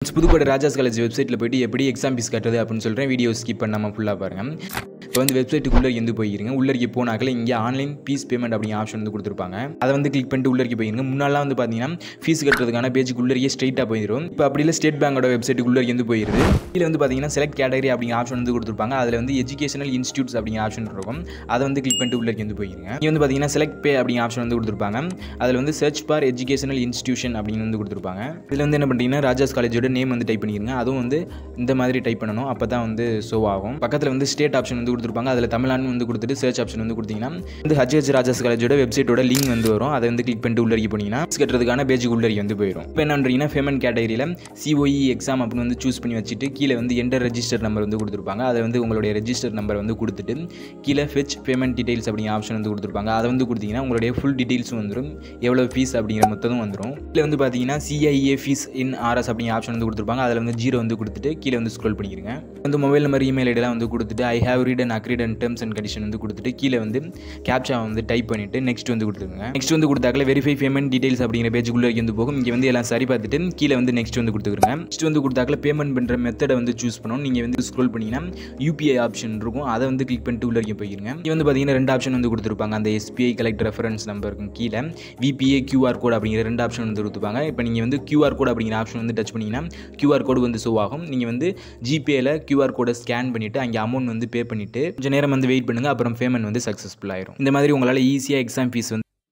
Pudukkottai Raja's college வெப்சைட்டில் போய்ட்டு எப்படி எக்ஸாம் ஃபீஸ் கட்டுறது அப்படின்னு சொல்கிறேன். வீடியோ ஸ்கிப் பண்ணாமல் ஃபுல்லாக பாருங்கள். இப்போ வந்து வெப்சைட்டுக்குள்ளே இருந்து போயிருங்க. உள்ளே போனாக்கல இங்கே ஆன்லைன் ஃபீஸ் பேமெண்ட் அப்படிங்கிற ஆப்ஷன் வந்து கொடுத்துருப்பாங்க. அதை வந்து கிளிக் பண்ணிட்டு உள்ளே போயிருங்க. முன்னாலாம் வந்து பார்த்தீங்கன்னா ஃபீஸ் கட்டுறதுக்கான பேஜுக்கு உள்ளே ஸ்ட்ரைட்டாக போயிடும். இப்போ அப்படி இல்லை ஸ்டேட் பேங்கோட வெப்சைட்டுக்குள்ளே இருந்து போயிருது. இதில் வந்து பார்த்தீங்கன்னா செலக்ட் கேட்டகரி அப்படிங்கிற ஆப்ஷன் வந்து கொடுத்துருப்பாங்க. அதில் வந்து எஜுகேஷனல் இன்ஸ்டியூட்ஸ் அப்படிங்கிற ஆப்ஷன் இருக்கும். அதை வந்து கிளிக் பண்ணிட்டு உள்ளே இருந்து போயிருங்க. இங்கே வந்து பார்த்தீங்கன்னா செலக்ட் பே அப்படிங்கிற ஆப்ஷன் வந்து கொடுத்துருப்பாங்க. அதில் வந்து சர்ச் ஃபார் எஜுகேஷனல் இன்ஸ்டியூஷன் அப்படின்னு வந்து கொடுத்துருப்பாங்க. இதில் வந்து என்ன பண்ணுறீங்கன்னா ராஜாஸ் காலேஜோட நேம் வந்து டைப் பண்ணிக்கிறீங்க. அதுவும் வந்து இந்த மாதிரி டைப் பண்ணணும். அப்போ தான் வந்து ஷோ ஆகும். பக்கத்தில் வந்து ஸ்டேட் ஆப்ஷன் வந்து கொடுத்துருப்பாங்க. அதில் தமிழ்நாடு வந்து கொடுத்துட்டு சர்ச் ஆப்ஷன் வந்து கொடுத்தீங்கன்னா வந்து ஹச்ஹெச் ராஜாஸ் காலேஜோட வெப்சைட்டோட லிங்க் வந்து வரும். அதை வந்து கிளிக் பண்ணிட்டு உள்ளே போனீங்கன்னா கட்டுறதுக்கான பேஜுக்கு உள்ளே வந்து போயிடும். இப்போ என்ன பண்ணுறீங்கன்னா பேமெண்ட் கேட்டகரியில் COE எக்ஸாம் அப்படின்னு வந்து சூஸ் பண்ணி வச்சுட்டு கீழே வந்து என்டர் ரெஜிஸ்டர் நம்பர் வந்து கொடுத்துருப்பாங்க. அதை வந்து உங்களுடைய ரெஜிஸ்டர் நம்பர் வந்து கொடுத்துட்டு கீழே ஃபெச் பேமெண்ட் டீடைல்ஸ் அப்படிங்கிற ஆப்ஷன் வந்து கொடுத்துருப்பாங்க. அதை வந்து கொடுத்தீங்கன்னா உங்களுடைய ஃபுல் டீடைல்ஸும் வந்துடும். எவ்வளோ ஃபீஸ் அப்படிங்கிற மொத்தமும் வந்துடும். இதில் வந்து பார்த்தீங்கன்னா CIA ஃபீஸ் இன் RS அப்படிங்கிற ஆப்ஷன் வந்து கொடுத்துருப்பாங்க. அதில் வந்து 0 வந்து கொடுத்துட்டு கீழே வந்து ஸ்க்ரோல் பண்ணிக்கிறீங்க. வந்து மொபைல் நம்பர் இமெயில் ஐடியெல்லாம் வந்து கொடுத்துட்டு I have read and agreed and terms and condition வந்து கொடுத்துட்டு கீழே வந்து கேப்சா வந்து டைப் பண்ணிட்டு நெக்ஸ்ட் வந்து கொடுத்துருங்க. நெக்ஸ்ட் வந்து கொடுத்தாக்கல வெரிஃபை பேமெண்ட் டீடைல்ஸ் அப்படிங்கிற பேஜுக்குள்ளே வந்து போகும். இங்கே வந்து எல்லாம் சரி பார்த்துட்டு கீழே வந்து நெக்ஸ்ட் வந்து கொடுத்துருங்க. நெக்ஸ்ட் வந்து கொடுத்தாக்கல பேமெண்ட் பண்ணுற மெத்தடை வந்து சூஸ் பண்ணணும். நீங்கள் வந்து ஸ்க்ரோல் பண்ணிங்கன்னா UPI ஆப்ஷன் இருக்கும். அதை வந்து கிளிக் பண்ணிட்டு உள்ள போயிருங்க. இங்கே வந்து பார்த்தீங்கன்னா 2 ஆப்ஷன் வந்து கொடுத்துருப்பாங்க. அந்த SBI கலெக்ட் ரெஃபரன்ஸ் நம்பருக்கும் கீழே VPA QR கோட் அப்படிங்கிற 2 ஆப்ஷன் வந்து கொடுத்துருப்பாங்க. இப்போ நீங்கள் வந்து QR கோட் அப்படிங்கிற ஆப்ஷன் வந்து டச் பண்ணிங்கன்னா QR கோடு வந்து ஷோ ஆகும். நீங்கள் வந்து ஜிபேயில் QR கோடை ஸ்கேன் பண்ணிவிட்டு அங்கே அமௌண்ட் வந்து பே பண்ணிவிட்டு கொஞ்சம் நேரம் வந்து வெயிட் பண்ணுங்கள். அப்புறம் பேமெண்ட் வந்து சக்ஸஸ்ஃபுல் ஆயிரும். இந்த மாதிரி உங்களால் ஈஸியாக எக்ஸாம் ஃபீஸ் வந்து